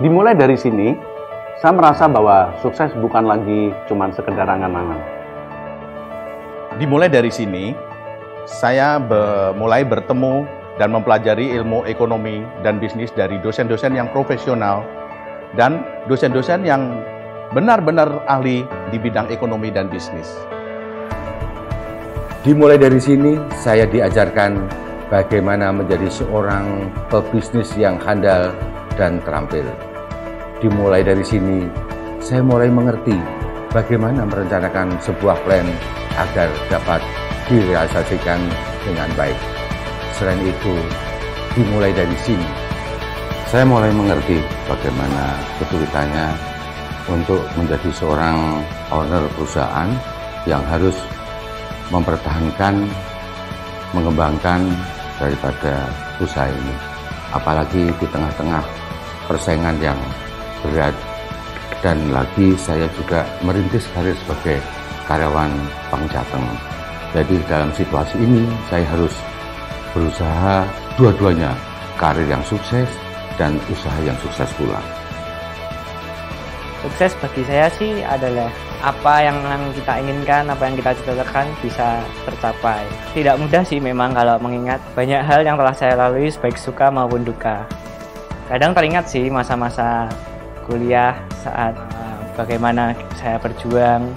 Dimulai dari sini, saya merasa bahwa sukses bukan lagi cuma sekedar angan-angan. Dimulai dari sini, saya mulai bertemu dan mempelajari ilmu ekonomi dan bisnis dari dosen-dosen yang profesional dan dosen-dosen yang benar-benar ahli di bidang ekonomi dan bisnis. Dimulai dari sini, saya diajarkan bagaimana menjadi seorang pebisnis yang handal dan terampil. Dimulai dari sini, saya mulai mengerti bagaimana merencanakan sebuah plan agar dapat direalisasikan dengan baik. Selain itu, dimulai dari sini, saya mulai mengerti bagaimana kesulitannya untuk menjadi seorang owner perusahaan yang harus mempertahankan, mengembangkan daripada usaha ini. Apalagi di tengah-tengah persaingan yang berat. Dan lagi saya juga merintis karir sebagai karyawan Bank Jateng. Jadi dalam situasi ini saya harus berusaha dua-duanya, karir yang sukses dan usaha yang sukses pula. Sukses bagi saya sih adalah apa yang kita inginkan, apa yang kita cita-citakan bisa tercapai. Tidak mudah sih memang kalau mengingat banyak hal yang telah saya lalui baik suka maupun duka. Kadang teringat sih masa-masa kuliah saat bagaimana saya berjuang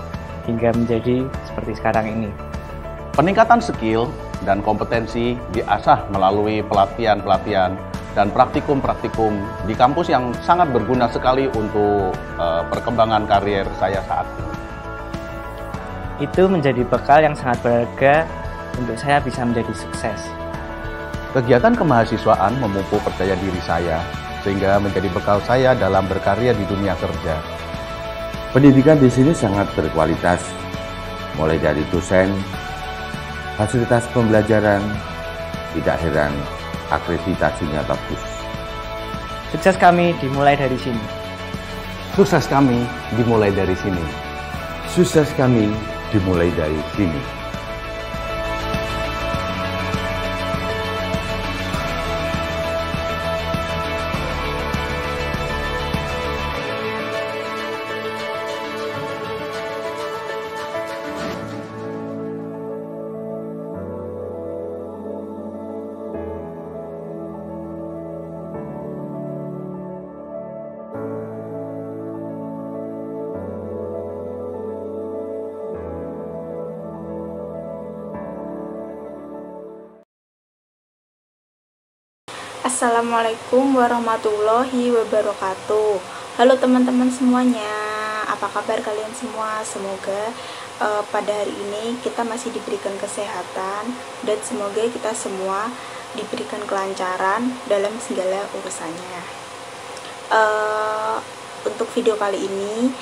hingga menjadi seperti sekarang ini. Peningkatan skill dan kompetensi diasah melalui pelatihan-pelatihan dan praktikum-praktikum di kampus yang sangat berguna sekali untuk perkembangan karir saya saat ini. Itu menjadi bekal yang sangat berharga untuk saya bisa menjadi sukses. Kegiatan kemahasiswaan memupuk percaya diri saya sehingga menjadi bekal saya dalam berkarya di dunia kerja. Pendidikan di sini sangat berkualitas, mulai dari dosen, fasilitas pembelajaran, tidak heran akreditasinya bagus. Sukses kami dimulai dari sini. Sukses kami dimulai dari sini. Sukses kami dimulai dari sini. Assalamualaikum warahmatullahi wabarakatuh. Halo teman-teman semuanya, apa kabar kalian semua? Semoga pada hari ini kita masih diberikan kesehatan dan semoga kita semua diberikan kelancaran dalam segala urusannya. Untuk video kali ini,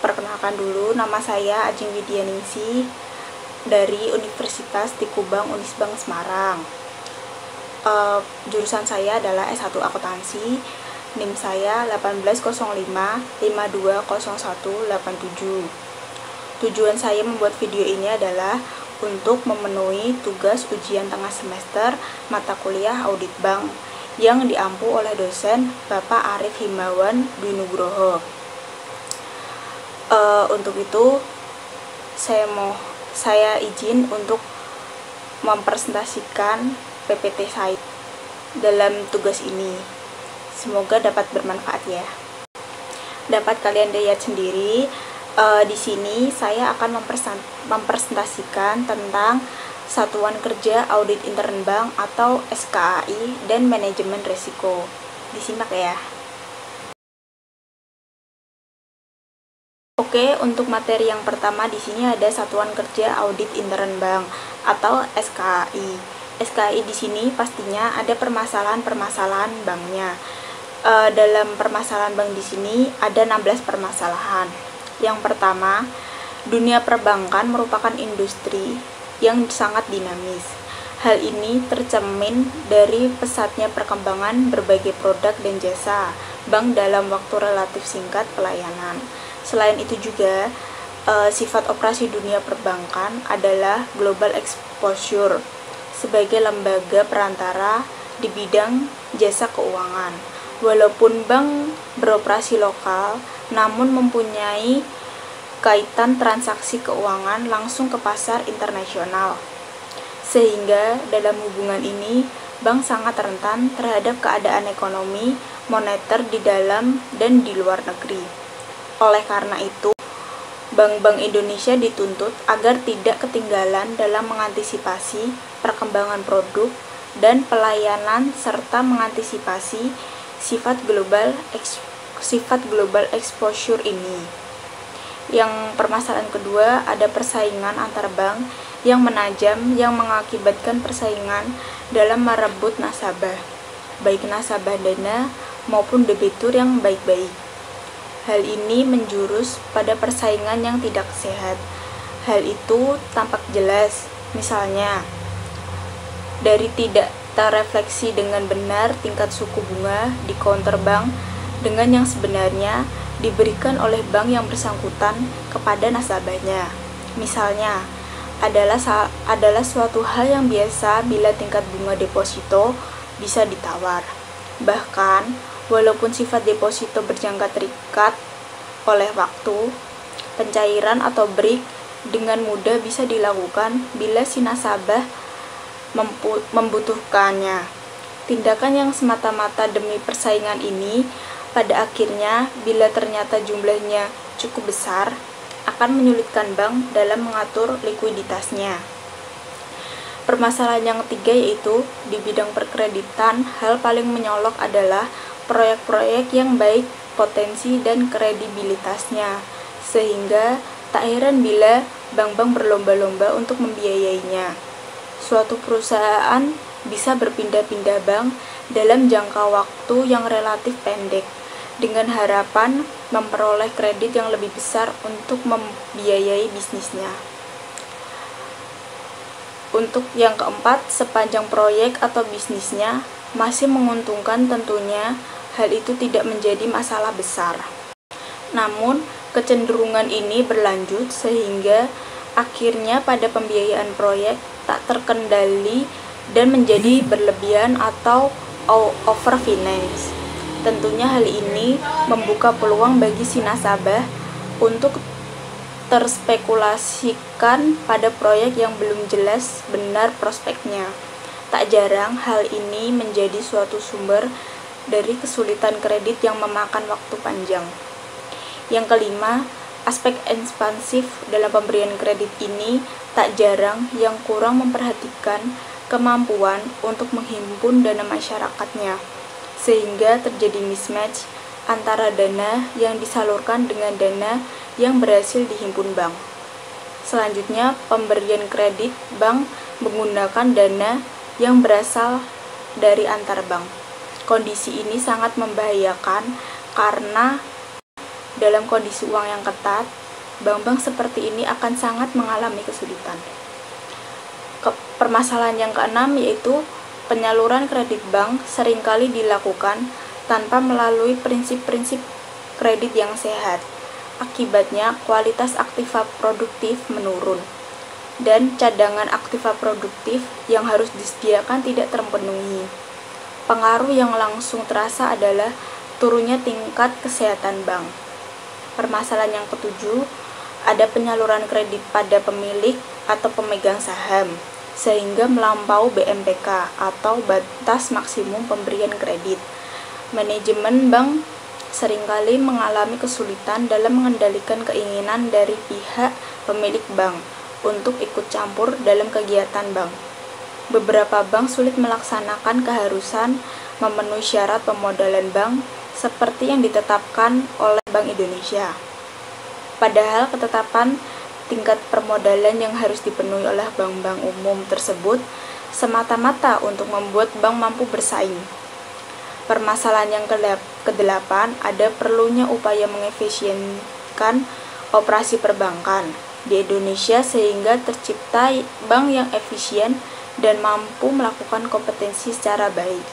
perkenalkan dulu, nama saya Ajeng Widianingsih dari Universitas di Kubang Unisbank Semarang. Jurusan saya adalah S1 Akuntansi, NIM saya 1805520187. Tujuan saya membuat video ini adalah untuk memenuhi tugas ujian tengah semester mata kuliah Audit Bank yang diampu oleh dosen Bapak Arif Himawan Dwi Nugroho. Untuk itu saya izin untuk mempresentasikan PPT saya dalam tugas ini. Semoga dapat bermanfaat ya. Dapat kalian lihat sendiri, di sini saya akan mempresentasikan tentang Satuan Kerja Audit Intern Bank atau SKAI dan manajemen risiko. Disimak ya. Oke, untuk materi yang pertama di sini ada Satuan Kerja Audit Intern Bank atau SKAI. SKAI di sini pastinya ada permasalahan-permasalahan banknya. Dalam permasalahan bank di sini ada 16 permasalahan. Yang pertama, dunia perbankan merupakan industri yang sangat dinamis. Hal ini tercermin dari pesatnya perkembangan berbagai produk dan jasa bank dalam waktu relatif singkat pelayanan. Selain itu juga, sifat operasi dunia perbankan adalah global exposure sebagai lembaga perantara di bidang jasa keuangan. Walaupun bank beroperasi lokal, namun mempunyai kaitan transaksi keuangan langsung ke pasar internasional. Sehingga dalam hubungan ini, bank sangat rentan terhadap keadaan ekonomi moneter di dalam dan di luar negeri. Oleh karena itu, bank-bank Indonesia dituntut agar tidak ketinggalan dalam mengantisipasi perkembangan produk dan pelayanan serta mengantisipasi sifat global exposure ini. Yang permasalahan kedua, ada persaingan antar bank yang menajam yang mengakibatkan persaingan dalam merebut nasabah, baik nasabah dana maupun debitur yang baik-baik. Hal ini menjurus pada persaingan yang tidak sehat. Hal itu tampak jelas, misalnya dari tidak terrefleksi dengan benar tingkat suku bunga di counter bank dengan yang sebenarnya diberikan oleh bank yang bersangkutan kepada nasabahnya. Misalnya, adalah suatu hal yang biasa bila tingkat bunga deposito bisa ditawar. Bahkan, walaupun sifat deposito berjangka terikat oleh waktu, pencairan atau break dengan mudah bisa dilakukan bila si nasabah membutuhkannya. Tindakan yang semata-mata demi persaingan ini pada akhirnya bila ternyata jumlahnya cukup besar akan menyulitkan bank dalam mengatur likuiditasnya. Permasalahan yang ketiga yaitu di bidang perkreditan, hal paling menyolok adalah proyek-proyek yang baik potensi dan kredibilitasnya, sehingga tak heran bila bank-bank berlomba-lomba untuk membiayainya. Suatu perusahaan bisa berpindah-pindah bank dalam jangka waktu yang relatif pendek, dengan harapan memperoleh kredit yang lebih besar untuk membiayai bisnisnya. Untuk yang keempat, sepanjang proyek atau bisnisnya masih menguntungkan, tentunya hal itu tidak menjadi masalah besar. Namun, kecenderungan ini berlanjut sehingga akhirnya pada pembiayaan proyek tak terkendali dan menjadi berlebihan atau overfinance. Tentunya hal ini membuka peluang bagi si nasabah untuk terspekulasikan pada proyek yang belum jelas benar prospeknya. Tak jarang hal ini menjadi suatu sumber dari kesulitan kredit yang memakan waktu panjang. Yang kelima, aspek ekspansif dalam pemberian kredit ini tak jarang yang kurang memperhatikan kemampuan untuk menghimpun dana masyarakatnya, sehingga terjadi mismatch antara dana yang disalurkan dengan dana yang berhasil dihimpun bank. Selanjutnya, pemberian kredit bank menggunakan dana yang berasal dari antar bank. Kondisi ini sangat membahayakan karena dalam kondisi uang yang ketat, bank-bank seperti ini akan sangat mengalami kesulitan. Permasalahan yang keenam yaitu penyaluran kredit bank seringkali dilakukan tanpa melalui prinsip-prinsip kredit yang sehat. Akibatnya, kualitas aktiva produktif menurun, dan cadangan aktiva produktif yang harus disediakan tidak terpenuhi. Pengaruh yang langsung terasa adalah turunnya tingkat kesehatan bank. Permasalahan yang ketujuh, ada penyaluran kredit pada pemilik atau pemegang saham, sehingga melampaui BMPK atau batas maksimum pemberian kredit. Manajemen bank seringkali mengalami kesulitan dalam mengendalikan keinginan dari pihak pemilik bank untuk ikut campur dalam kegiatan bank. Beberapa bank sulit melaksanakan keharusan memenuhi syarat pemodalan bank seperti yang ditetapkan oleh Bank Indonesia. Padahal ketetapan tingkat permodalan yang harus dipenuhi oleh bank-bank umum tersebut semata-mata untuk membuat bank mampu bersaing. Permasalahan yang kedelapan, ada perlunya upaya mengefisienkan operasi perbankan di Indonesia sehingga tercipta bank yang efisien dan mampu melakukan kompetensi secara baik.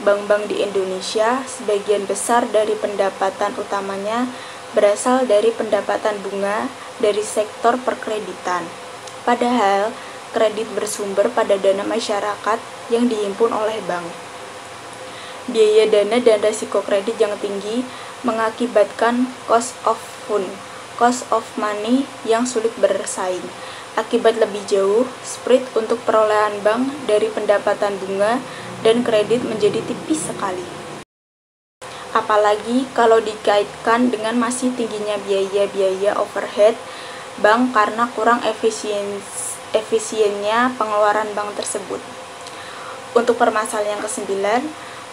Bank-bank di Indonesia sebagian besar dari pendapatan utamanya berasal dari pendapatan bunga dari sektor perkreditan. Padahal, kredit bersumber pada dana masyarakat yang dihimpun oleh bank. Biaya dana dan resiko kredit yang tinggi mengakibatkan cost of money yang sulit bersaing. Akibat lebih jauh, spread untuk perolehan bank dari pendapatan bunga dan kredit menjadi tipis sekali. Apalagi kalau dikaitkan dengan masih tingginya biaya overhead bank karena kurang efisiennya pengeluaran bank tersebut. Untuk permasalahan yang ke-9,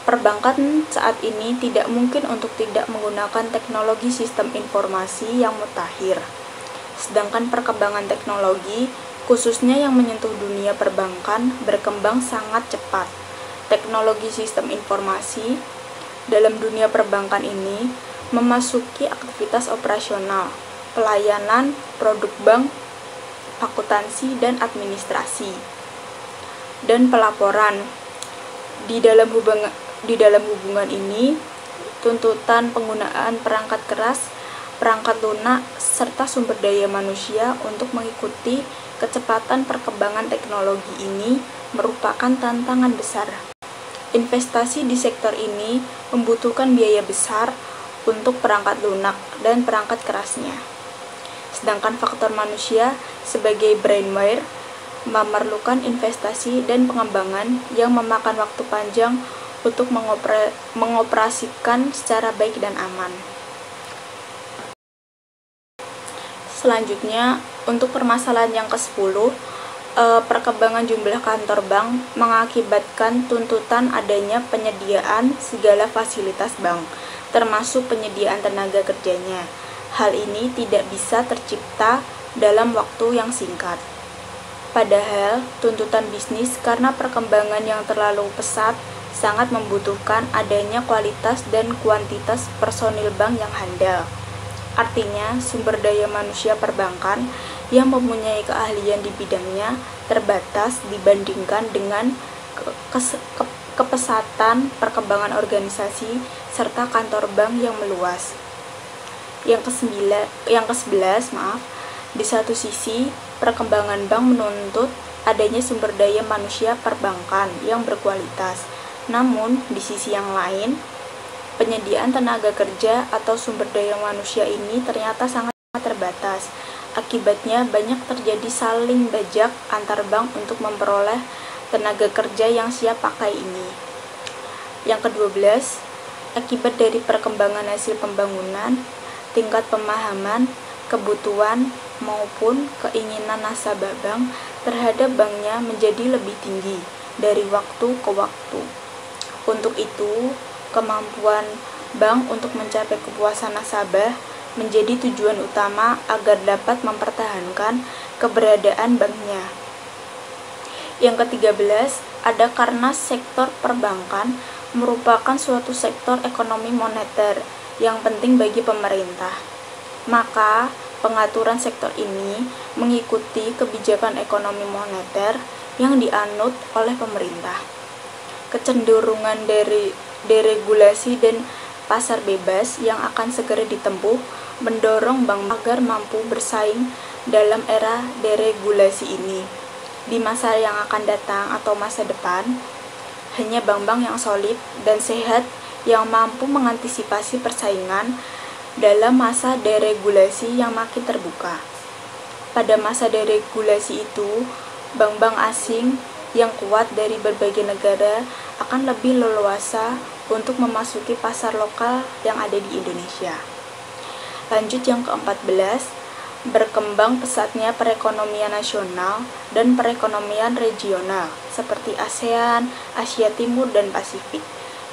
perbankan saat ini tidak mungkin untuk tidak menggunakan teknologi sistem informasi yang mutakhir. Sedangkan perkembangan teknologi, khususnya yang menyentuh dunia perbankan, berkembang sangat cepat. Teknologi sistem informasi dalam dunia perbankan ini memasuki aktivitas operasional, pelayanan, produk bank, akuntansi, dan administrasi, dan pelaporan. Di dalam hubungan ini, tuntutan penggunaan perangkat keras, perangkat lunak, serta sumber daya manusia untuk mengikuti kecepatan perkembangan teknologi ini merupakan tantangan besar. Investasi di sektor ini membutuhkan biaya besar untuk perangkat lunak dan perangkat kerasnya. Sedangkan faktor manusia sebagai brainware memerlukan investasi dan pengembangan yang memakan waktu panjang untuk mengoperasikan secara baik dan aman. Selanjutnya, untuk permasalahan yang ke-10, perkembangan jumlah kantor bank mengakibatkan tuntutan adanya penyediaan segala fasilitas bank, termasuk penyediaan tenaga kerjanya. Hal ini tidak bisa tercipta dalam waktu yang singkat. Padahal, tuntutan bisnis karena perkembangan yang terlalu pesat sangat membutuhkan adanya kualitas dan kuantitas personil bank yang handal. Artinya, sumber daya manusia perbankan yang mempunyai keahlian di bidangnya terbatas dibandingkan dengan kepesatan perkembangan organisasi serta kantor bank yang meluas. Yang ke-11, di satu sisi, perkembangan bank menuntut adanya sumber daya manusia perbankan yang berkualitas. Namun, di sisi yang lain, penyediaan tenaga kerja atau sumber daya manusia ini ternyata sangat terbatas. Akibatnya banyak terjadi saling bajak antar bank untuk memperoleh tenaga kerja yang siap pakai ini. Yang ke-12, akibat dari perkembangan hasil pembangunan, tingkat pemahaman, kebutuhan, maupun keinginan nasabah bank terhadap banknya menjadi lebih tinggi dari waktu ke waktu. Untuk itu, kemampuan bank untuk mencapai kepuasan nasabah menjadi tujuan utama agar dapat mempertahankan keberadaan banknya. Yang ke-13, ada karena sektor perbankan merupakan suatu sektor ekonomi moneter yang penting bagi pemerintah. Maka, pengaturan sektor ini mengikuti kebijakan ekonomi moneter yang dianut oleh pemerintah. Kecenderungan dari deregulasi dan pasar bebas yang akan segera ditempuh mendorong bank agar mampu bersaing dalam era deregulasi ini. Di masa yang akan datang atau masa depan, hanya bank-bank yang solid dan sehat yang mampu mengantisipasi persaingan dalam masa deregulasi yang makin terbuka. Pada masa deregulasi itu, bank-bank asing yang kuat dari berbagai negara akan lebih leluasa untuk memasuki pasar lokal yang ada di Indonesia. Lanjut yang ke-14, berkembang pesatnya perekonomian nasional dan perekonomian regional seperti ASEAN, Asia Timur, dan Pasifik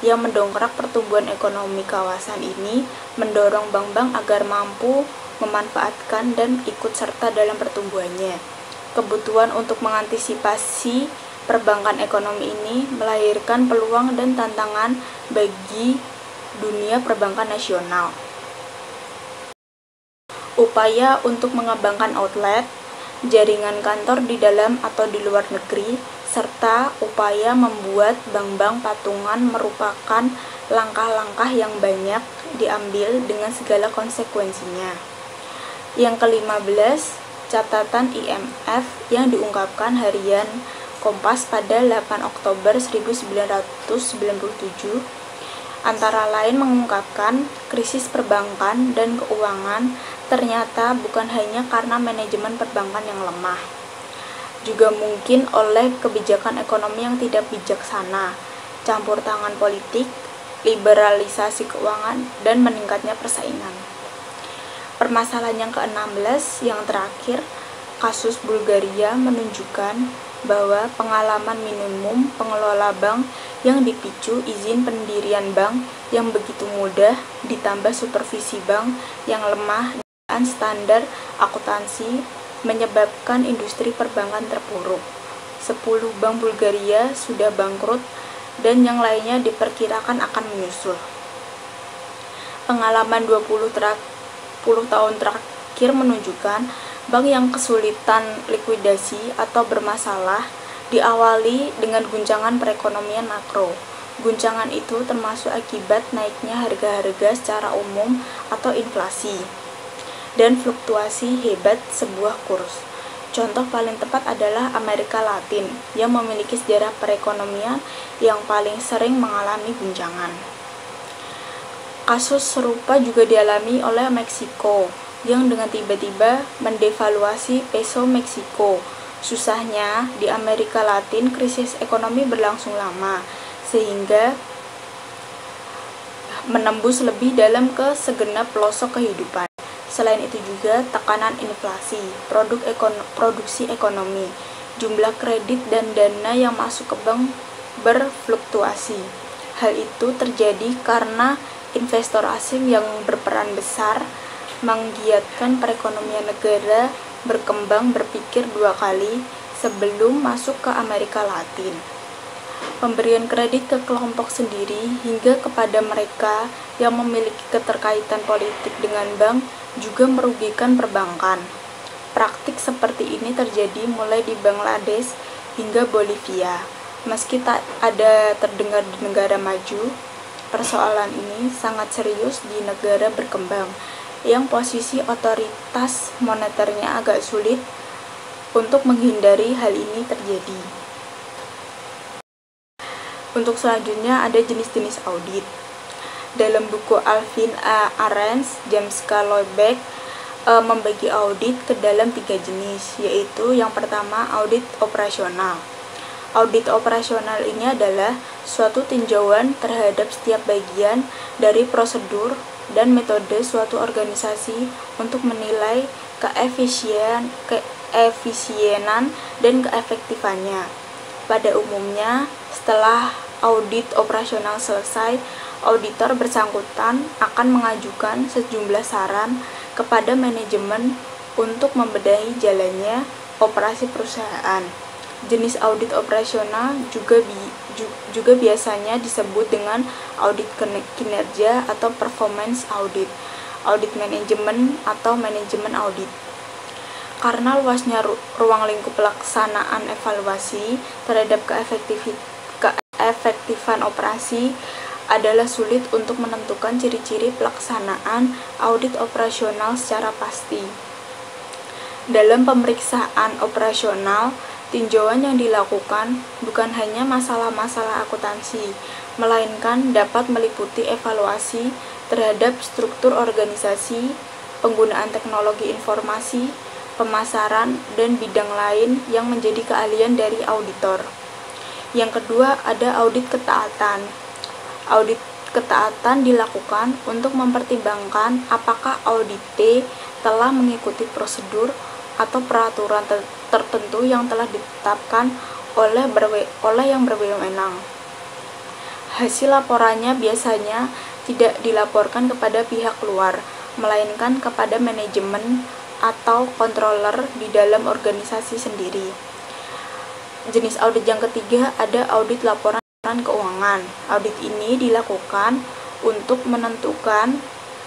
yang mendongkrak pertumbuhan ekonomi kawasan ini, mendorong bank-bank agar mampu memanfaatkan dan ikut serta dalam pertumbuhannya. Kebutuhan untuk mengantisipasi perbankan ekonomi ini melahirkan peluang dan tantangan bagi dunia perbankan nasional. Upaya untuk mengembangkan outlet, jaringan kantor di dalam atau di luar negeri, serta upaya membuat bank-bank patungan merupakan langkah-langkah yang banyak diambil dengan segala konsekuensinya. Yang ke-15, catatan IMF yang diungkapkan harian Kompas pada 8 Oktober 1997 Antara lain mengungkapkan krisis perbankan dan keuangan ternyata bukan hanya karena manajemen perbankan yang lemah, juga mungkin oleh kebijakan ekonomi yang tidak bijaksana, campur tangan politik, liberalisasi keuangan, dan meningkatnya persaingan. Permasalahan yang ke-16 yang terakhir, kasus Bulgaria menunjukkan bahwa pengalaman minimum pengelola bank yang dipicu izin pendirian bank yang begitu mudah ditambah supervisi bank yang lemah dan standar akuntansi menyebabkan industri perbankan terpuruk. 10 bank Bulgaria sudah bangkrut dan yang lainnya diperkirakan akan menyusul. Pengalaman 20 tahun terakhir menunjukkan bank yang kesulitan likuidasi atau bermasalah diawali dengan guncangan perekonomian makro. Guncangan itu termasuk akibat naiknya harga-harga secara umum atau inflasi dan fluktuasi hebat sebuah kurs. Contoh paling tepat adalah Amerika Latin yang memiliki sejarah perekonomian yang paling sering mengalami guncangan. Kasus serupa juga dialami oleh Meksiko yang dengan tiba-tiba mendevaluasi peso Meksiko. Susahnya, di Amerika Latin krisis ekonomi berlangsung lama, sehingga menembus lebih dalam ke segenap pelosok kehidupan. Selain itu juga tekanan inflasi, produksi ekonomi, jumlah kredit dan dana yang masuk ke bank berfluktuasi. Hal itu terjadi karena investor asing yang berperan besar menggiatkan perekonomian negara berkembang berpikir 2 kali sebelum masuk ke Amerika Latin. Pemberian kredit ke kelompok sendiri hingga kepada mereka yang memiliki keterkaitan politik dengan bank juga merugikan perbankan. Praktik seperti ini terjadi mulai di Bangladesh hingga Bolivia. Meski tak ada terdengar di negara maju, persoalan ini sangat serius di negara berkembang yang posisi otoritas moneternya agak sulit untuk menghindari hal ini terjadi. Untuk selanjutnya ada jenis-jenis audit. Dalam buku Alvin A. Arens, James K. Loebeck membagi audit ke dalam 3 jenis, yaitu yang pertama audit operasional. Audit operasional ini adalah suatu tinjauan terhadap setiap bagian dari prosedur dan metode suatu organisasi untuk menilai keefisienan dan keefektifannya. Pada umumnya, setelah audit operasional selesai, auditor bersangkutan akan mengajukan sejumlah saran kepada manajemen untuk membenahi jalannya operasi perusahaan. Jenis audit operasional juga biasanya disebut dengan audit kinerja atau performance audit, audit manajemen atau manajemen audit. Karena luasnya ruang lingkup pelaksanaan evaluasi terhadap keefektifan operasi adalah sulit untuk menentukan ciri-ciri pelaksanaan audit operasional secara pasti. Dalam pemeriksaan operasional, tinjauan yang dilakukan bukan hanya masalah-masalah akuntansi, melainkan dapat meliputi evaluasi terhadap struktur organisasi, penggunaan teknologi informasi, pemasaran, dan bidang lain yang menjadi keahlian dari auditor. Yang kedua, ada audit ketaatan. Audit ketaatan dilakukan untuk mempertimbangkan apakah audite telah mengikuti prosedur atau peraturan tertentu yang telah ditetapkan oleh yang berwenang. Hasil laporannya biasanya tidak dilaporkan kepada pihak luar, melainkan kepada manajemen atau controller di dalam organisasi sendiri. Jenis audit yang ketiga ada audit laporan keuangan. Audit ini dilakukan untuk menentukan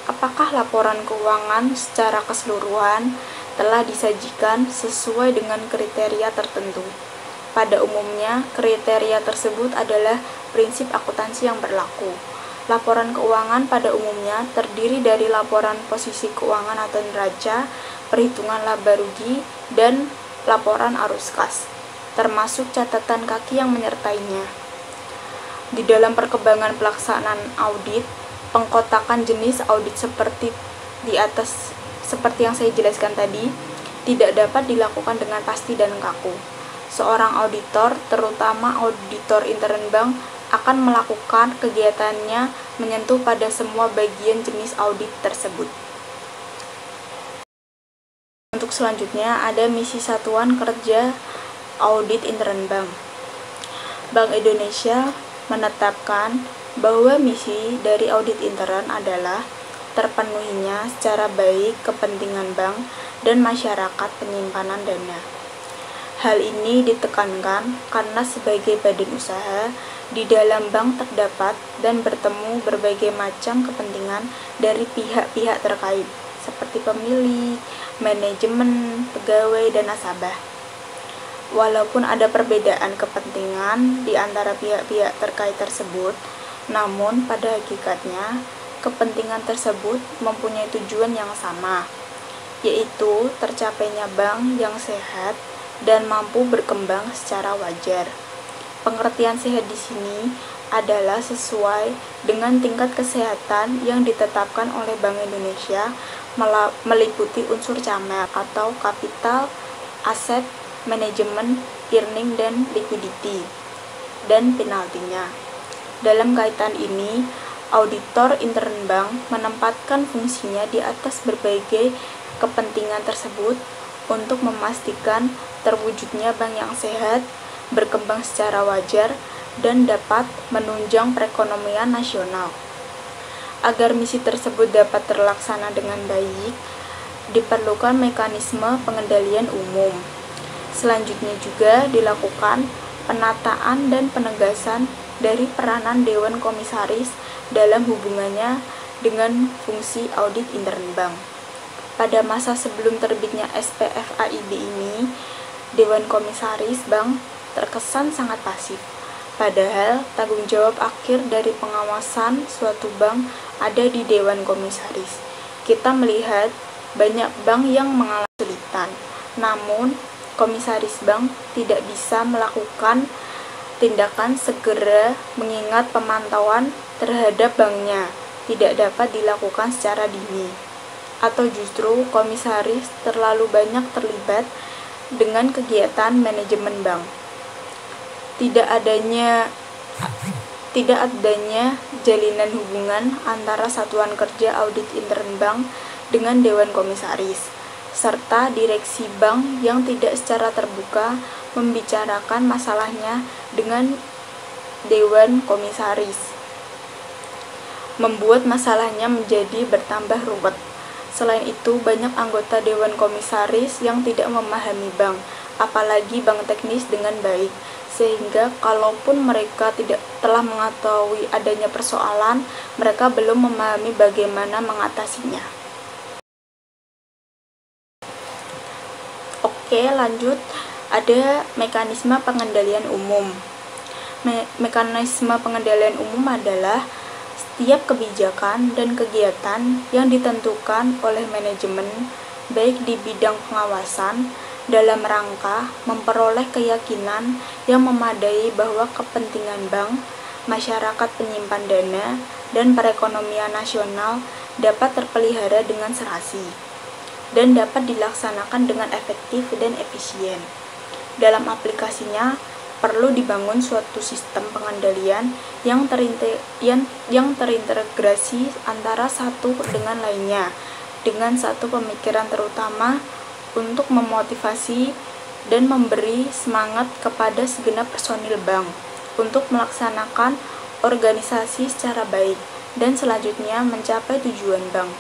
apakah laporan keuangan secara keseluruhan telah disajikan sesuai dengan kriteria tertentu. Pada umumnya, kriteria tersebut adalah prinsip akuntansi yang berlaku. Laporan keuangan pada umumnya terdiri dari laporan posisi keuangan atau neraca, perhitungan laba rugi, dan laporan arus kas, termasuk catatan kaki yang menyertainya. Di dalam perkembangan pelaksanaan audit, pengkotakan jenis audit seperti di atas seperti yang saya jelaskan tadi tidak dapat dilakukan dengan pasti dan kaku. Seorang auditor, terutama auditor intern bank, akan melakukan kegiatannya menyentuh pada semua bagian jenis audit tersebut. Untuk selanjutnya ada misi Satuan Kerja Audit Intern Bank. Bank Indonesia menetapkan bahwa misi dari audit intern adalah terpenuhinya secara baik kepentingan bank dan masyarakat penyimpanan dana. Hal ini ditekankan karena sebagai badan usaha, di dalam bank terdapat dan bertemu berbagai macam kepentingan dari pihak-pihak terkait, seperti pemilik, manajemen, pegawai, dan nasabah. Walaupun ada perbedaan kepentingan di antara pihak-pihak terkait tersebut, namun pada hakikatnya kepentingan tersebut mempunyai tujuan yang sama, yaitu tercapainya bank yang sehat dan mampu berkembang secara wajar. Pengertian sehat di sini adalah sesuai dengan tingkat kesehatan yang ditetapkan oleh Bank Indonesia, meliputi unsur CAMEL atau kapital, aset, manajemen, earning, dan liquidity, dan penaltinya. Dalam kaitan ini, auditor intern bank menempatkan fungsinya di atas berbagai kepentingan tersebut untuk memastikan terwujudnya bank yang sehat, berkembang secara wajar, dan dapat menunjang perekonomian nasional. Agar misi tersebut dapat terlaksana dengan baik, diperlukan mekanisme pengendalian umum. Selanjutnya juga dilakukan penataan dan penegasan dari peranan Dewan Komisaris dalam hubungannya dengan fungsi audit intern bank. Pada masa sebelum terbitnya SPFAIB ini, Dewan Komisaris Bank terkesan sangat pasif. Padahal tanggung jawab akhir dari pengawasan suatu bank ada di Dewan Komisaris. Kita melihat banyak bank yang mengalami kesulitan, namun Komisaris Bank tidak bisa melakukan tindakan segera mengingat pemantauan terhadap banknya tidak dapat dilakukan secara dini. Atau justru komisaris terlalu banyak terlibat dengan kegiatan manajemen bank. Tidak adanya jalinan hubungan antara satuan kerja audit intern bank dengan Dewan Komisaris, serta direksi bank yang tidak secara terbuka membicarakan masalahnya dengan Dewan Komisaris, membuat masalahnya menjadi bertambah ruwet. Selain itu, banyak anggota Dewan Komisaris yang tidak memahami bank, apalagi bank teknis dengan baik, sehingga kalaupun mereka tidak telah mengetahui adanya persoalan, mereka belum memahami bagaimana mengatasinya. Oke, lanjut. Ada mekanisme pengendalian umum. Mekanisme pengendalian umum adalah setiap kebijakan dan kegiatan yang ditentukan oleh manajemen, baik di bidang pengawasan, dalam rangka memperoleh keyakinan yang memadai bahwa kepentingan bank, masyarakat penyimpan dana, dan perekonomian nasional dapat terpelihara dengan serasi dan dapat dilaksanakan dengan efektif dan efisien. Dalam aplikasinya, perlu dibangun suatu sistem pengendalian yang terintegrasi antara satu dengan lainnya, dengan satu pemikiran terutama untuk memotivasi dan memberi semangat kepada segenap personil bank untuk melaksanakan organisasi secara baik dan selanjutnya mencapai tujuan bank.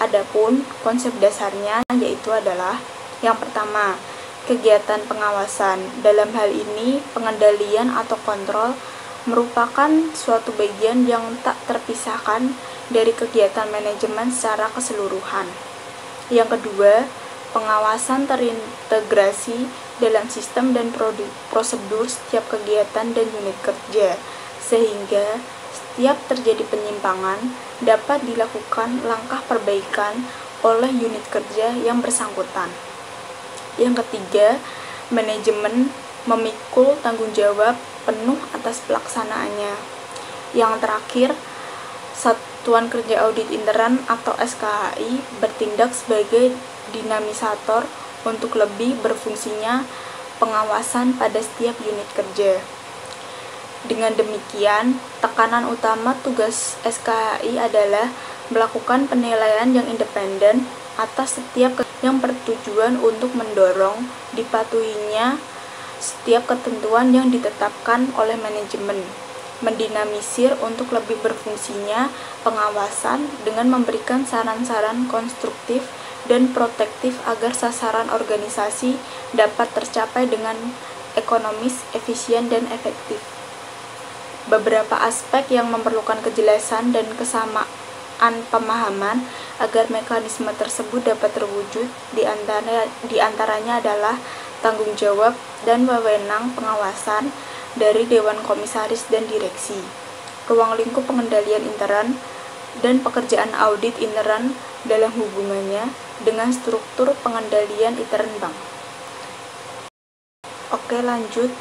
Adapun konsep dasarnya yaitu adalah yang pertama, kegiatan pengawasan. Dalam hal ini, pengendalian atau kontrol merupakan suatu bagian yang tak terpisahkan dari kegiatan manajemen secara keseluruhan. Yang kedua, pengawasan terintegrasi dalam sistem dan prosedur setiap kegiatan dan unit kerja, sehingga setiap terjadi penyimpangan dapat dilakukan langkah perbaikan oleh unit kerja yang bersangkutan. Yang ketiga, manajemen memikul tanggung jawab penuh atas pelaksanaannya. Yang terakhir, Satuan Kerja Audit Intern atau SKAI bertindak sebagai dinamisator untuk lebih berfungsinya pengawasan pada setiap unit kerja. Dengan demikian, tekanan utama tugas SKAI adalah melakukan penilaian yang independen atas setiap yang bertujuan untuk mendorong dipatuhinya setiap ketentuan yang ditetapkan oleh manajemen, mendinamisir untuk lebih berfungsinya pengawasan dengan memberikan saran-saran konstruktif dan protektif agar sasaran organisasi dapat tercapai dengan ekonomis, efisien, dan efektif. Beberapa aspek yang memerlukan kejelasan dan kesamaan pemahaman agar mekanisme tersebut dapat terwujud di antaranya adalah tanggung jawab dan wewenang pengawasan dari Dewan Komisaris dan Direksi, ruang lingkup pengendalian intern, dan pekerjaan audit intern dalam hubungannya dengan struktur pengendalian intern bank. Oke, lanjut.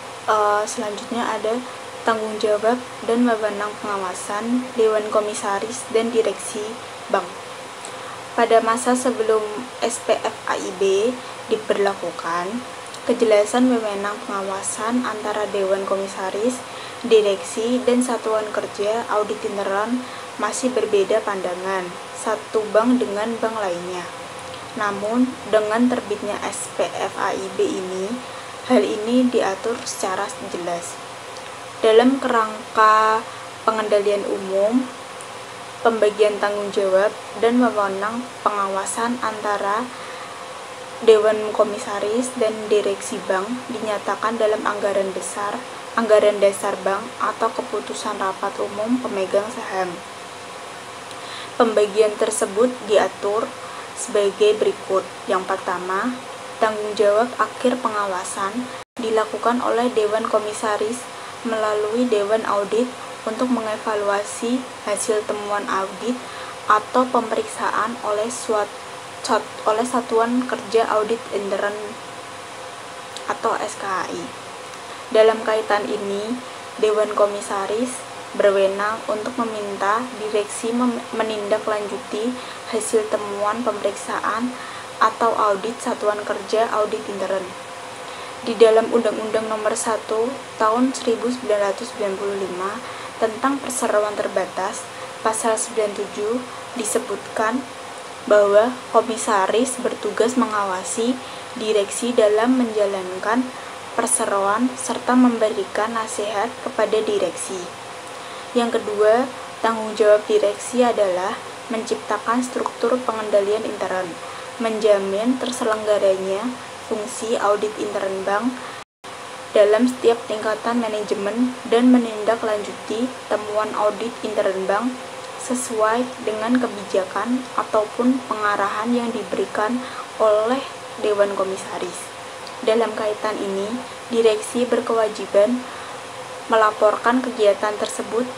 Selanjutnya ada tanggung jawab dan wewenang pengawasan Dewan Komisaris dan Direksi bank. Pada masa sebelum SPFAIB diberlakukan, kejelasan wewenang pengawasan antara Dewan Komisaris, Direksi, dan Satuan Kerja Audit Intern masih berbeda pandangan satu bank dengan bank lainnya. Namun, dengan terbitnya SPFAIB ini, hal ini diatur secara jelas. Dalam kerangka pengendalian umum, pembagian tanggung jawab dan wewenang pengawasan antara Dewan Komisaris dan Direksi Bank dinyatakan dalam anggaran dasar bank atau keputusan rapat umum pemegang saham. Pembagian tersebut diatur sebagai berikut. Yang pertama, tanggung jawab akhir pengawasan dilakukan oleh Dewan Komisaris melalui Dewan Audit untuk mengevaluasi hasil temuan audit atau pemeriksaan oleh Satuan Kerja Audit Intern atau SKAI. Dalam kaitan ini, Dewan Komisaris berwenang untuk meminta direksi menindaklanjuti hasil temuan pemeriksaan atau audit Satuan Kerja Audit Intern. Di dalam Undang-Undang Nomor 1 Tahun 1995 tentang Perseroan Terbatas, Pasal 97 disebutkan bahwa komisaris bertugas mengawasi direksi dalam menjalankan perseroan serta memberikan nasihat kepada direksi. Yang kedua, tanggung jawab direksi adalah menciptakan struktur pengendalian intern, menjamin terselenggaranya fungsi audit intern bank dalam setiap tingkatan manajemen dan menindaklanjuti temuan audit intern bank sesuai dengan kebijakan ataupun pengarahan yang diberikan oleh Dewan Komisaris. Dalam kaitan ini, direksi berkewajiban melaporkan kegiatan tersebut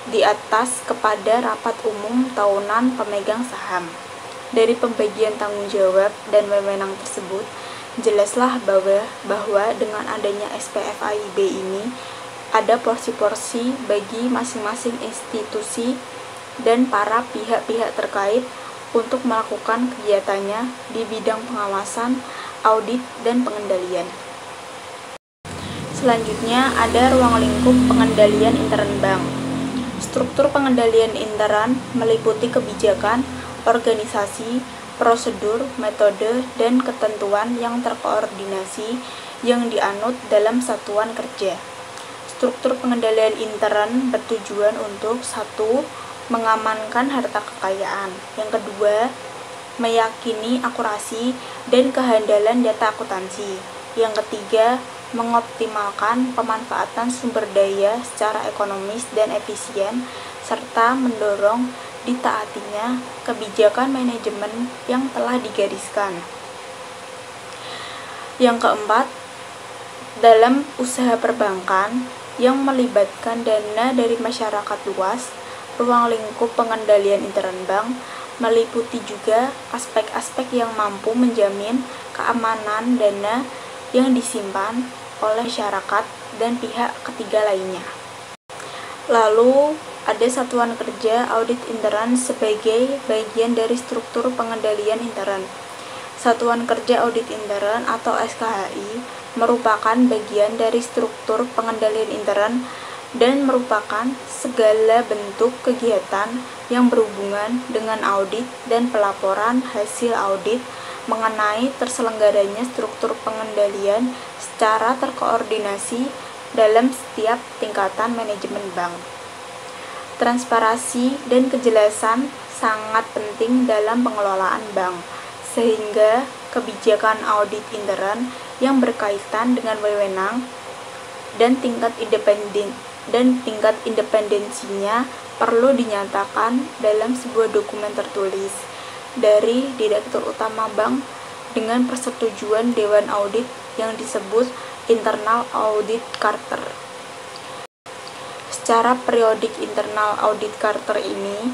di atas kepada rapat umum tahunan pemegang saham. Dari pembagian tanggung jawab dan wewenang tersebut, jelaslah bahwa dengan adanya SPFAIB ini ada porsi-porsi bagi masing-masing institusi dan para pihak-pihak terkait untuk melakukan kegiatannya di bidang pengawasan, audit, dan pengendalian. Selanjutnya ada ruang lingkup pengendalian intern bank. Struktur pengendalian intern meliputi kebijakan, organisasi, prosedur, metode, dan ketentuan yang terkoordinasi yang dianut dalam satuan kerja. Struktur pengendalian intern bertujuan untuk 1. Mengamankan harta kekayaan. Yang kedua, meyakini akurasi dan kehandalan data akuntansi. Yang ketiga, mengoptimalkan pemanfaatan sumber daya secara ekonomis dan efisien, serta mendorong ditaatinya kebijakan manajemen yang telah digariskan. Yang keempat, dalam usaha perbankan yang melibatkan dana dari masyarakat luas, ruang lingkup pengendalian intern bank meliputi juga aspek-aspek yang mampu menjamin keamanan dana yang disimpan oleh masyarakat dan pihak ketiga lainnya. Lalu, ada satuan kerja audit intern sebagai bagian dari struktur pengendalian intern. Satuan kerja audit intern atau SKAI merupakan bagian dari struktur pengendalian intern dan merupakan segala bentuk kegiatan yang berhubungan dengan audit dan pelaporan hasil audit mengenai terselenggaranya struktur pengendalian secara terkoordinasi dalam setiap tingkatan manajemen bank. Transparansi dan kejelasan sangat penting dalam pengelolaan bank, sehingga kebijakan audit intern yang berkaitan dengan wewenang dan tingkat independensinya perlu dinyatakan dalam sebuah dokumen tertulis dari Direktur Utama Bank dengan persetujuan Dewan Audit yang disebut Internal Audit Charter. Secara periodik Internal Audit Charter ini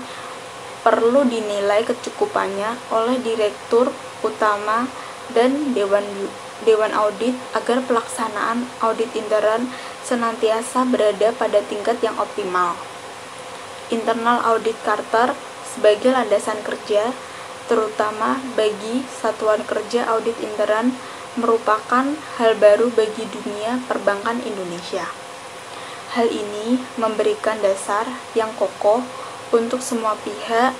perlu dinilai kecukupannya oleh Direktur Utama dan Dewan Audit agar pelaksanaan audit intern senantiasa berada pada tingkat yang optimal. Internal Audit Charter sebagai landasan kerja, terutama bagi satuan kerja audit intern, merupakan hal baru bagi dunia perbankan Indonesia. Hal ini memberikan dasar yang kokoh untuk semua pihak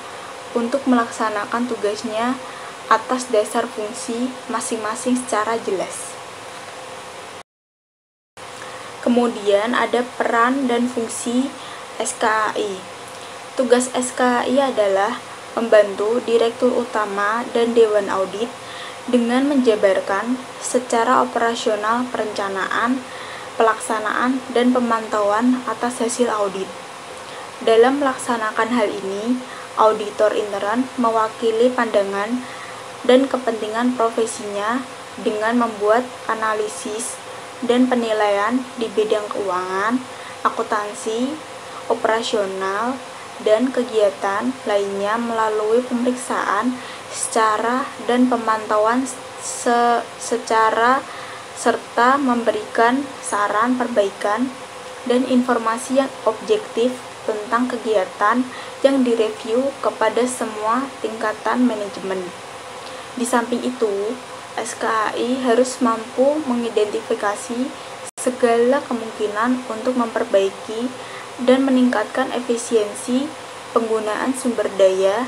untuk melaksanakan tugasnya atas dasar fungsi masing-masing secara jelas. Kemudian ada peran dan fungsi SKAI. Tugas SKAI adalah membantu Direktur Utama dan Dewan Audit dengan menjabarkan secara operasional perencanaan, pelaksanaan, dan pemantauan atas hasil audit. Dalam melaksanakan hal ini, auditor intern mewakili pandangan dan kepentingan profesinya dengan membuat analisis dan penilaian di bidang keuangan, akuntansi, operasional, dan kegiatan lainnya melalui pemeriksaan secara dan pemantauan secara serta memberikan saran perbaikan dan informasi yang objektif tentang kegiatan yang direview kepada semua tingkatan manajemen. Di samping itu, SKAI harus mampu mengidentifikasi segala kemungkinan untuk memperbaiki dan meningkatkan efisiensi penggunaan sumber daya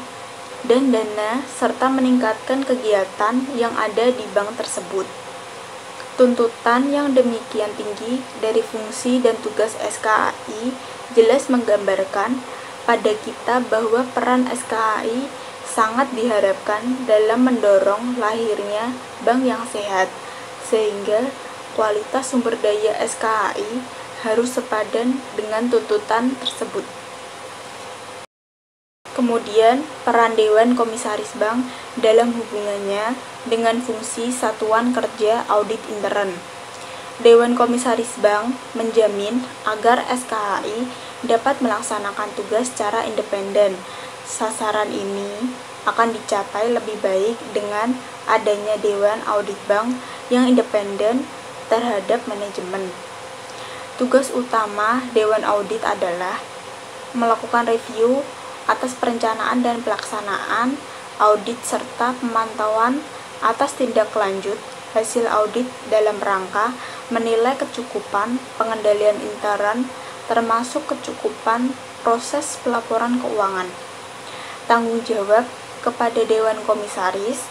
dan dana serta meningkatkan kegiatan yang ada di bank tersebut. Tuntutan yang demikian tinggi dari fungsi dan tugas SKAI jelas menggambarkan pada kita bahwa peran SKAI sangat diharapkan dalam mendorong lahirnya bank yang sehat, sehingga kualitas sumber daya SKAI harus sepadan dengan tuntutan tersebut. Kemudian, peran Dewan Komisaris Bank dalam hubungannya dengan fungsi Satuan Kerja Audit Intern. Dewan Komisaris Bank menjamin agar SKAI dapat melaksanakan tugas secara independen. Sasaran ini akan dicapai lebih baik dengan adanya Dewan Audit Bank yang independen terhadap manajemen. Tugas utama Dewan Audit adalah melakukan review atas perencanaan dan pelaksanaan audit serta pemantauan atas tindak lanjut hasil audit dalam rangka menilai kecukupan pengendalian intern termasuk kecukupan proses pelaporan keuangan. Tanggung jawab kepada Dewan Komisaris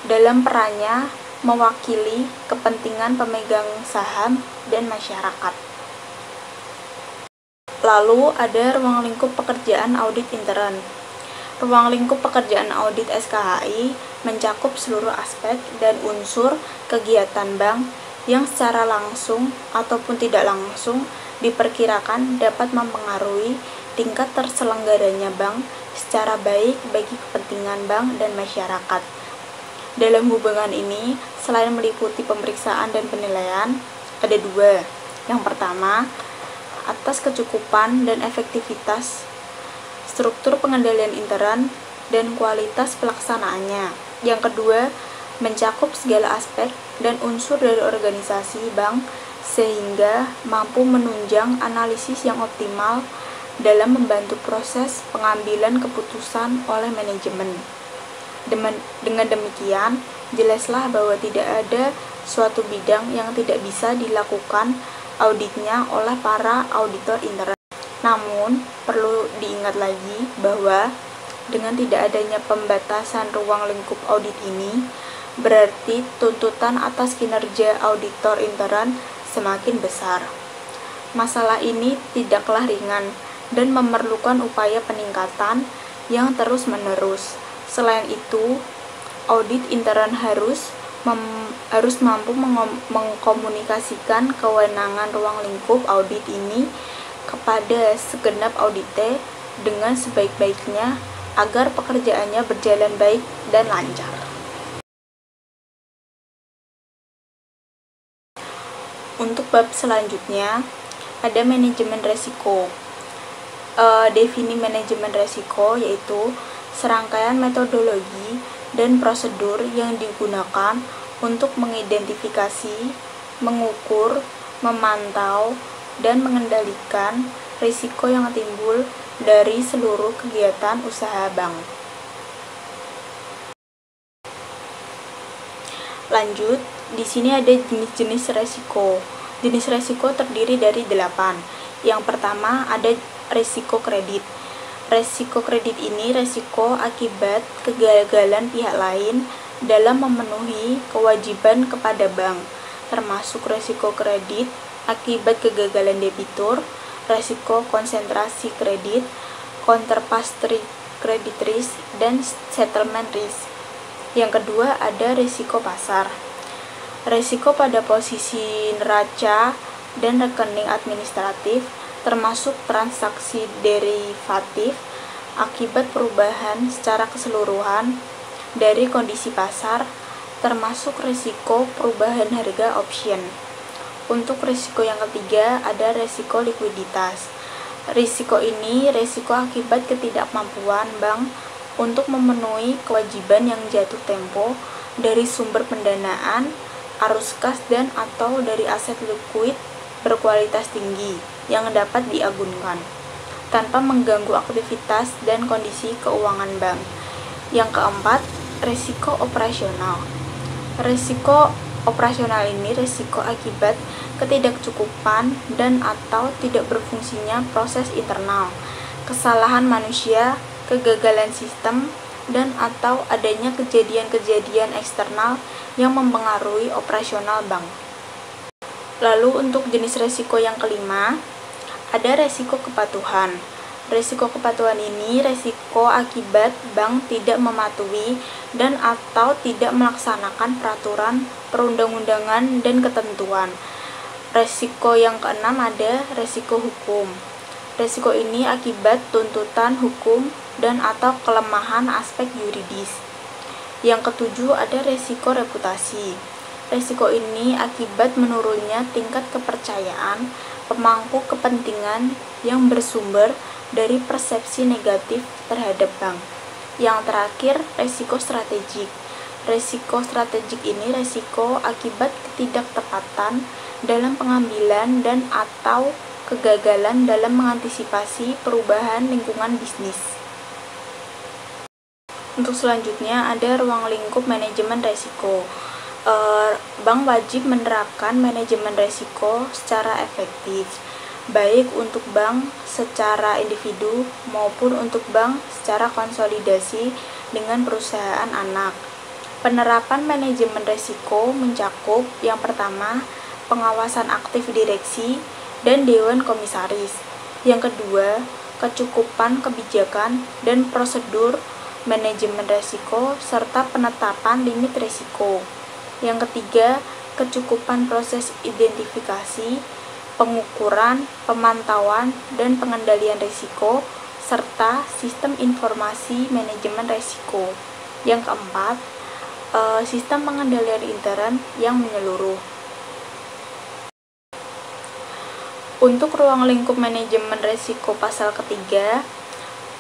dalam perannya mewakili kepentingan pemegang saham dan masyarakat. Lalu ada ruang lingkup pekerjaan audit intern. Ruang lingkup pekerjaan audit SKAI mencakup seluruh aspek dan unsur kegiatan bank yang secara langsung ataupun tidak langsung diperkirakan dapat mempengaruhi tingkat terselenggaranya bank secara baik bagi kepentingan bank dan masyarakat. Dalam hubungan ini, selain meliputi pemeriksaan dan penilaian, ada dua. Yang pertama, atas kecukupan dan efektivitas struktur pengendalian intern dan kualitas pelaksanaannya. Yang kedua, mencakup segala aspek dan unsur dari organisasi bank sehingga mampu menunjang analisis yang optimal dalam membantu proses pengambilan keputusan oleh manajemen. Dengan demikian, jelaslah bahwa tidak ada suatu bidang yang tidak bisa dilakukan auditnya oleh para auditor intern. Namun, perlu diingat lagi bahwa dengan tidak adanya pembatasan ruang lingkup audit ini, berarti tuntutan atas kinerja auditor intern semakin besar. Masalah ini tidaklah ringan dan memerlukan upaya peningkatan yang terus-menerus. Selain itu, audit intern harus mampu mengkomunikasikan kewenangan ruang lingkup audit ini kepada segenap audite dengan sebaik-baiknya agar pekerjaannya berjalan baik dan lancar. Untuk bab selanjutnya, ada manajemen resiko. Defini manajemen resiko yaitu serangkaian metodologi dan prosedur yang digunakan untuk mengidentifikasi, mengukur, memantau, dan mengendalikan risiko yang timbul dari seluruh kegiatan usaha bank. Lanjut, di sini ada jenis-jenis resiko. Jenis resiko terdiri dari 8. Yang pertama ada resiko kredit. Resiko kredit ini resiko akibat kegagalan pihak lain dalam memenuhi kewajiban kepada bank, termasuk resiko kredit akibat kegagalan debitur, resiko konsentrasi kredit, counterparty credit risk, dan settlement risk. Yang kedua ada risiko pasar. Risiko pada posisi neraca dan rekening administratif, termasuk transaksi derivatif akibat perubahan secara keseluruhan dari kondisi pasar, termasuk risiko perubahan harga option. Untuk risiko yang ketiga ada risiko likuiditas. Risiko ini risiko akibat ketidakmampuan bank untuk memenuhi kewajiban yang jatuh tempo dari sumber pendanaan, arus kas dan atau dari aset likuid berkualitas tinggi yang dapat diagunkan tanpa mengganggu aktivitas dan kondisi keuangan bank. Yang keempat, risiko operasional. Risiko operasional ini risiko akibat ketidakcukupan dan atau tidak berfungsinya proses internal, kesalahan manusia, kegagalan sistem, dan atau adanya kejadian-kejadian eksternal yang mempengaruhi operasional bank. Lalu untuk jenis risiko yang kelima, ada risiko kepatuhan. Risiko kepatuhan ini risiko akibat bank tidak mematuhi dan atau tidak melaksanakan peraturan perundang-undangan dan ketentuan. Risiko yang keenam ada risiko hukum. Risiko ini akibat tuntutan hukum dan atau kelemahan aspek yuridis. Yang ketujuh ada risiko reputasi. Risiko ini akibat menurunnya tingkat kepercayaan pemangku kepentingan yang bersumber dari persepsi negatif terhadap bank. Yang terakhir, risiko strategik. Risiko strategik ini risiko akibat ketidaktepatan dalam pengambilan dan atau kegagalan dalam mengantisipasi perubahan lingkungan bisnis. Untuk selanjutnya ada ruang lingkup manajemen risiko. Bank wajib menerapkan manajemen risiko secara efektif, baik untuk bank secara individu maupun untuk bank secara konsolidasi dengan perusahaan anak. Penerapan manajemen risiko mencakup yang pertama, pengawasan aktif direksi dan dewan komisaris. Yang kedua, kecukupan kebijakan dan prosedur manajemen risiko serta penetapan limit risiko. Yang ketiga, kecukupan proses identifikasi, pengukuran, pemantauan, dan pengendalian risiko, serta sistem informasi manajemen risiko. Yang keempat, sistem pengendalian intern yang menyeluruh. Untuk ruang lingkup manajemen risiko pasal ketiga,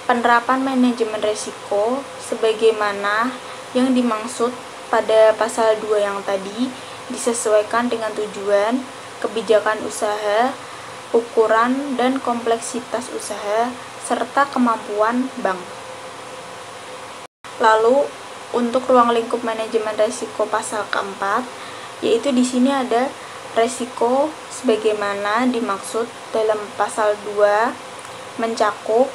penerapan manajemen risiko sebagaimana yang dimaksud pada pasal 2 yang tadi disesuaikan dengan tujuan, kebijakan usaha, ukuran dan kompleksitas usaha, serta kemampuan bank. Lalu, untuk ruang lingkup manajemen risiko pasal keempat, yaitu di sini ada risiko sebagaimana dimaksud dalam pasal 2, mencakup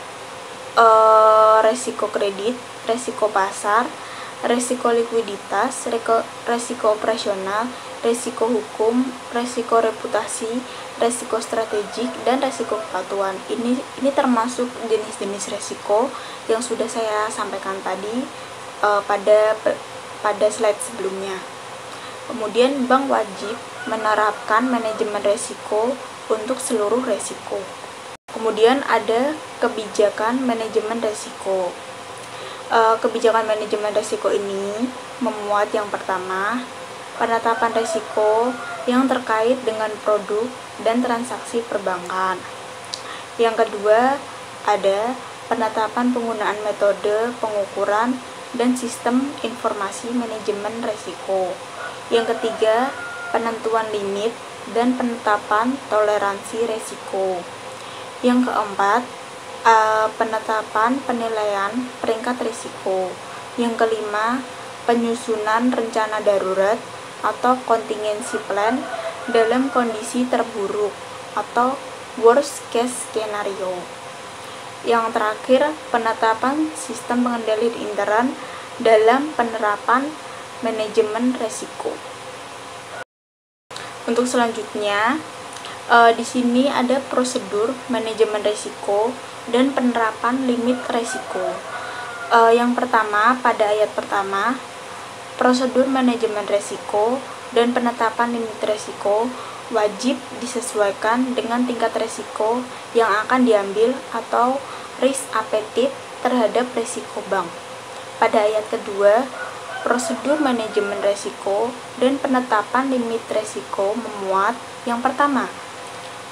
risiko kredit, risiko pasar, risiko likuiditas, risiko operasional, risiko hukum, risiko reputasi, risiko strategik, dan risiko kepatuhan. Ini termasuk jenis-jenis risiko yang sudah saya sampaikan tadi pada slide sebelumnya. Kemudian bank wajib menerapkan manajemen risiko untuk seluruh risiko. Kemudian ada kebijakan manajemen risiko. Kebijakan manajemen risiko ini memuat yang pertama, penetapan risiko yang terkait dengan produk dan transaksi perbankan. Yang kedua, ada penetapan penggunaan metode pengukuran dan sistem informasi manajemen risiko. Yang ketiga, penentuan limit dan penetapan toleransi risiko. Yang keempat, penetapan penilaian peringkat risiko. Yang kelima, penyusunan rencana darurat atau contingency plan dalam kondisi terburuk atau worst case scenario. Yang terakhir, penetapan sistem pengendalian intern dalam penerapan manajemen risiko. Untuk selanjutnya, di sini ada prosedur manajemen risiko dan penerapan limit risiko. Yang pertama, pada ayat pertama, prosedur manajemen risiko dan penetapan limit risiko wajib disesuaikan dengan tingkat risiko yang akan diambil atau risk appetite terhadap risiko bank. Pada ayat kedua, prosedur manajemen risiko dan penetapan limit risiko memuat yang pertama,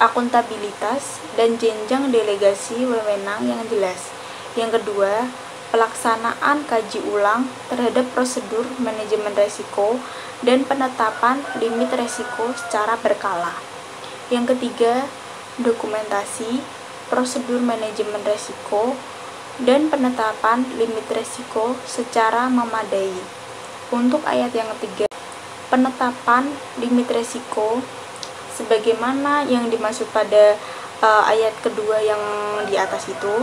akuntabilitas dan jenjang delegasi wewenang yang jelas. Yang kedua, pelaksanaan kaji ulang terhadap prosedur manajemen risiko dan penetapan limit risiko secara berkala. Yang ketiga, dokumentasi prosedur manajemen risiko dan penetapan limit risiko secara memadai. Untuk ayat yang ketiga, penetapan limit risiko sebagaimana yang dimaksud pada ayat kedua yang di atas itu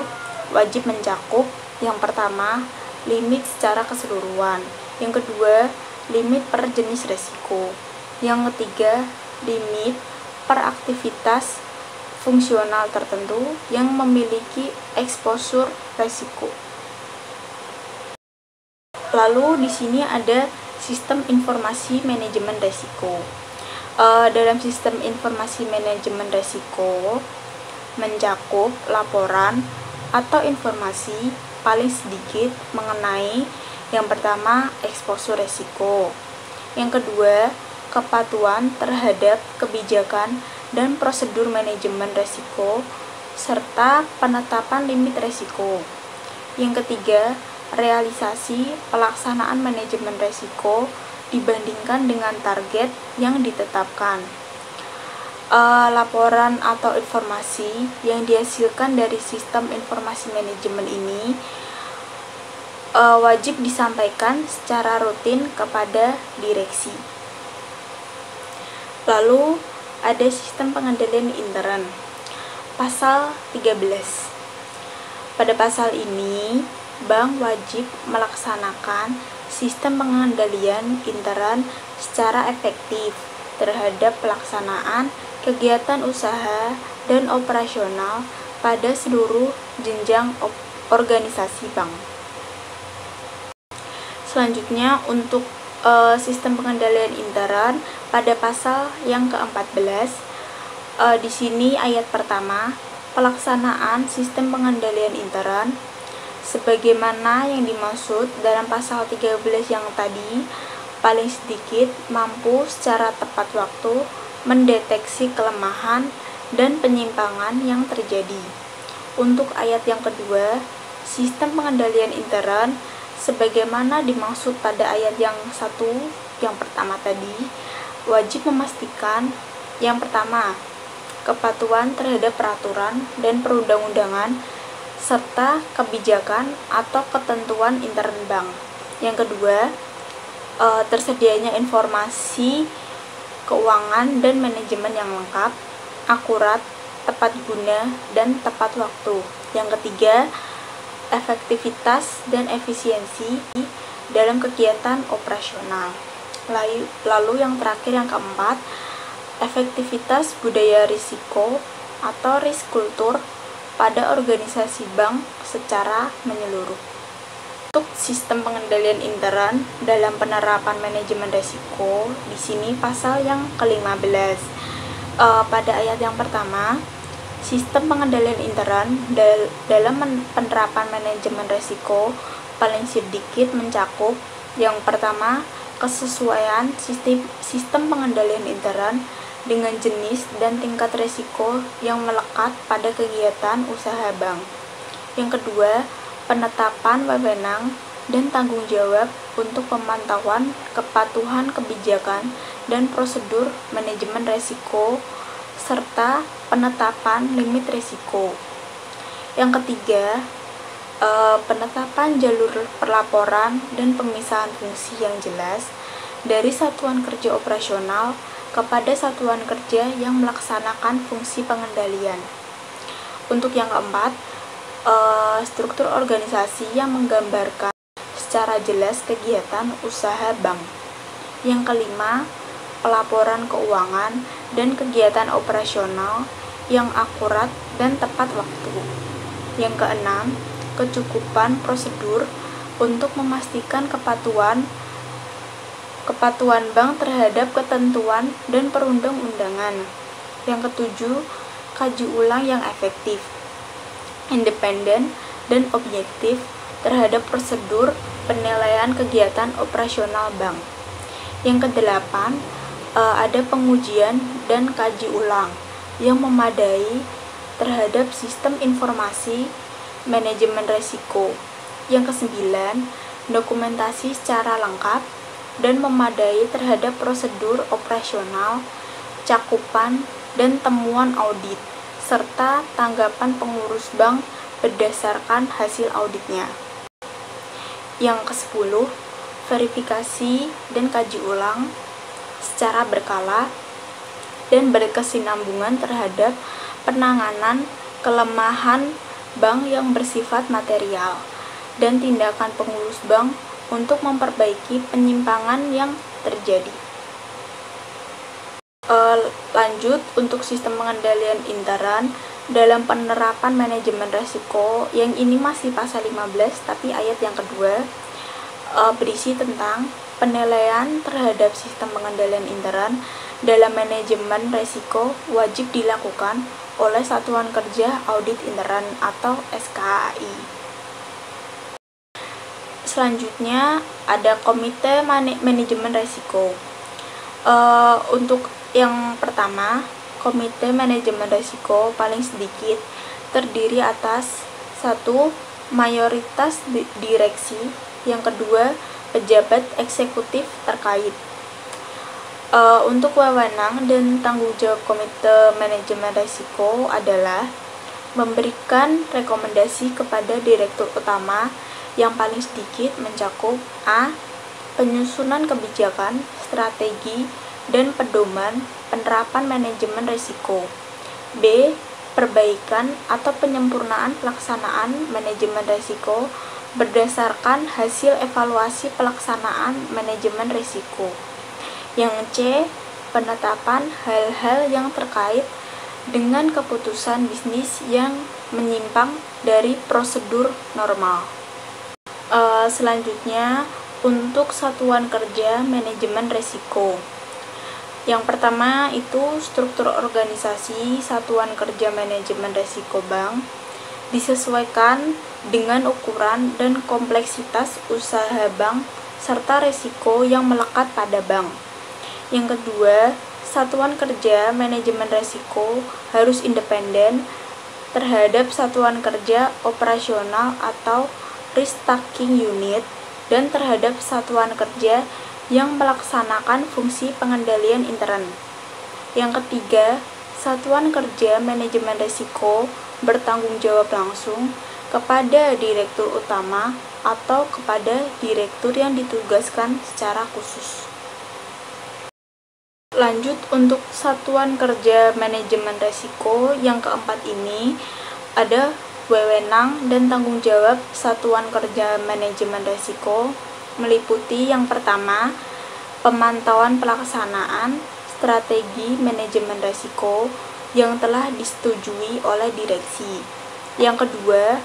wajib mencakup yang pertama, limit secara keseluruhan. Yang kedua, limit per jenis risiko. Yang ketiga, limit per aktivitas fungsional tertentu yang memiliki exposure risiko. Lalu di sini ada sistem informasi manajemen risiko. Dalam sistem informasi manajemen risiko mencakup laporan atau informasi paling sedikit mengenai yang pertama exposure risiko, yang kedua kepatuhan terhadap kebijakan dan prosedur manajemen risiko serta penetapan limit risiko. Yang ketiga, realisasi pelaksanaan manajemen risiko dibandingkan dengan target yang ditetapkan. Laporan atau informasi yang dihasilkan dari sistem informasi manajemen ini wajib disampaikan secara rutin kepada direksi. Lalu ada sistem pengendalian intern. Pasal 13. Pada pasal ini, bank wajib melaksanakan sistem pengendalian intern secara efektif terhadap pelaksanaan kegiatan usaha dan operasional pada seluruh jenjang organisasi bank. Selanjutnya untuk sistem pengendalian intern pada pasal yang ke-14, di sini ayat pertama, pelaksanaan sistem pengendalian intern sebagaimana yang dimaksud dalam pasal 13 yang tadi, paling sedikit mampu secara tepat waktu mendeteksi kelemahan dan penyimpangan yang terjadi. Untuk ayat yang kedua, sistem pengendalian intern sebagaimana dimaksud pada ayat yang pertama tadi, wajib memastikan Yang pertama, kepatuhan terhadap peraturan dan perundang-undangan serta kebijakan atau ketentuan intern bank. Yang kedua, tersedianya informasi keuangan dan manajemen yang lengkap, akurat, tepat guna, dan tepat waktu. Yang ketiga, efektivitas dan efisiensi dalam kegiatan operasional. Lalu yang terakhir, yang keempat, efektivitas budaya risiko atau risk culture pada organisasi bank secara menyeluruh. Untuk sistem pengendalian intern dalam penerapan manajemen risiko, di sini pasal yang ke-15. Pada ayat yang pertama, sistem pengendalian intern dalam penerapan manajemen risiko paling sedikit mencakup yang pertama, kesesuaian sistem pengendalian intern dengan jenis dan tingkat risiko yang melekat pada kegiatan usaha bank. Yang kedua, penetapan wewenang dan tanggung jawab untuk pemantauan kepatuhan kebijakan dan prosedur manajemen risiko serta penetapan limit risiko. Yang ketiga, penetapan jalur perlaporan dan pemisahan fungsi yang jelas dari satuan kerja operasional kepada satuan kerja yang melaksanakan fungsi pengendalian. Untuk yang keempat, struktur organisasi yang menggambarkan secara jelas kegiatan usaha bank. Yang kelima, pelaporan keuangan dan kegiatan operasional yang akurat dan tepat waktu. Yang keenam, kecukupan prosedur untuk memastikan kepatuhan bank terhadap ketentuan dan perundang-undangan. Yang ketujuh, kaji ulang yang efektif, independen, dan objektif terhadap prosedur penilaian kegiatan operasional bank. Yang kedelapan, ada pengujian dan kaji ulang yang memadai terhadap sistem informasi manajemen risiko. Yang kesembilan, dokumentasi secara lengkap dan memadai terhadap prosedur operasional, cakupan, dan temuan audit, serta tanggapan pengurus bank berdasarkan hasil auditnya. Yang ke-10, verifikasi dan kaji ulang secara berkala dan berkesinambungan terhadap penanganan kelemahan bank yang bersifat material dan tindakan pengurus bank untuk memperbaiki penyimpangan yang terjadi. Lanjut, untuk sistem pengendalian intern dalam penerapan manajemen risiko, yang ini masih pasal 15 tapi ayat yang kedua, berisi tentang penilaian terhadap sistem pengendalian intern dalam manajemen risiko wajib dilakukan oleh Satuan Kerja Audit Intern atau SKAI. Selanjutnya ada Komite Manajemen Risiko. Untuk yang pertama, Komite Manajemen Risiko paling sedikit terdiri atas 1. Mayoritas direksi, yang kedua pejabat eksekutif terkait. Untuk wewenang dan tanggung jawab Komite Manajemen Risiko adalah memberikan rekomendasi kepada Direktur Utama yang paling sedikit mencakup A. Penyusunan kebijakan, strategi, dan pedoman penerapan manajemen risiko. B. Perbaikan atau penyempurnaan pelaksanaan manajemen risiko berdasarkan hasil evaluasi pelaksanaan manajemen risiko. Yang C. Penetapan hal-hal yang terkait dengan keputusan bisnis yang menyimpang dari prosedur normal. Selanjutnya, untuk Satuan Kerja Manajemen Risiko. Yang pertama itu struktur organisasi Satuan Kerja Manajemen Risiko Bank disesuaikan dengan ukuran dan kompleksitas usaha bank serta risiko yang melekat pada bank. Yang kedua, Satuan Kerja Manajemen Risiko harus independen terhadap Satuan Kerja Operasional atau Risk Taking Unit dan terhadap satuan kerja yang melaksanakan fungsi pengendalian intern. Yang ketiga, satuan kerja manajemen risiko bertanggung jawab langsung kepada direktur utama atau kepada direktur yang ditugaskan secara khusus. Lanjut, untuk satuan kerja manajemen risiko yang keempat ini ada wewenang dan tanggung jawab satuan kerja manajemen risiko meliputi yang pertama, pemantauan pelaksanaan strategi manajemen risiko yang telah disetujui oleh direksi. Yang kedua,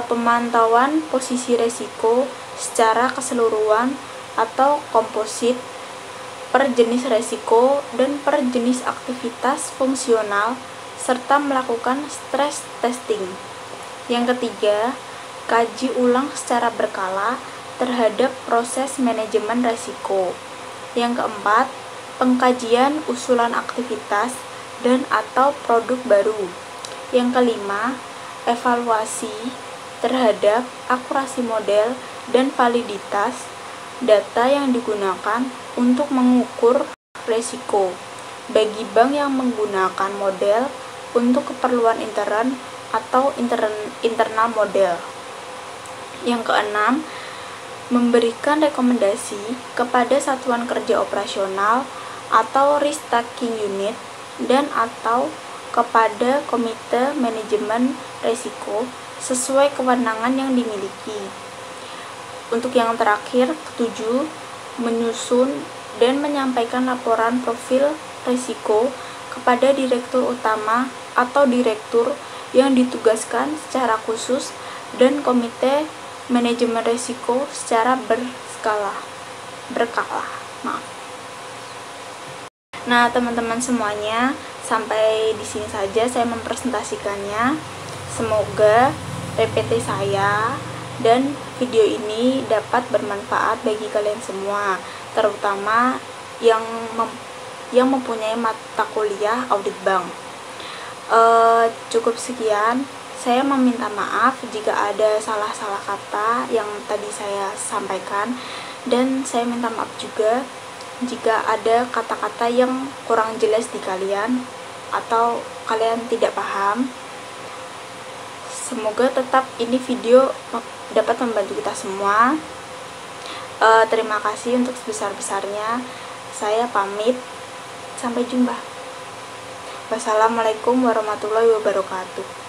pemantauan posisi risiko secara keseluruhan atau komposit per jenis risiko dan per jenis aktivitas fungsional serta melakukan stress testing. Yang ketiga, kaji ulang secara berkala terhadap proses manajemen risiko. Yang keempat, pengkajian usulan aktivitas dan atau produk baru. Yang kelima, evaluasi terhadap akurasi model dan validitas data yang digunakan untuk mengukur risiko bagi bank yang menggunakan model untuk keperluan intern atau internal model. Yang keenam, memberikan rekomendasi kepada satuan kerja operasional atau risk taking unit dan atau kepada komite manajemen risiko sesuai kewenangan yang dimiliki. Untuk yang terakhir, ketujuh, menyusun dan menyampaikan laporan profil risiko kepada direktur utama atau direktur yang ditugaskan secara khusus dan komite manajemen risiko secara berkala. Nah, teman-teman semuanya, sampai di sini saja saya mempresentasikannya. Semoga PPT saya dan video ini dapat bermanfaat bagi kalian semua, terutama yang mempunyai mata kuliah audit bank. Cukup sekian. Saya meminta maaf jika ada salah-salah kata yang tadi saya sampaikan, dan saya minta maaf juga jika ada kata-kata yang kurang jelas di kalian atau kalian tidak paham. Semoga tetap ini video dapat membantu kita semua. Terima kasih untuk sebesar-besarnya. Saya pamit. Sampai jumpa. Wassalamualaikum warahmatullahi wabarakatuh.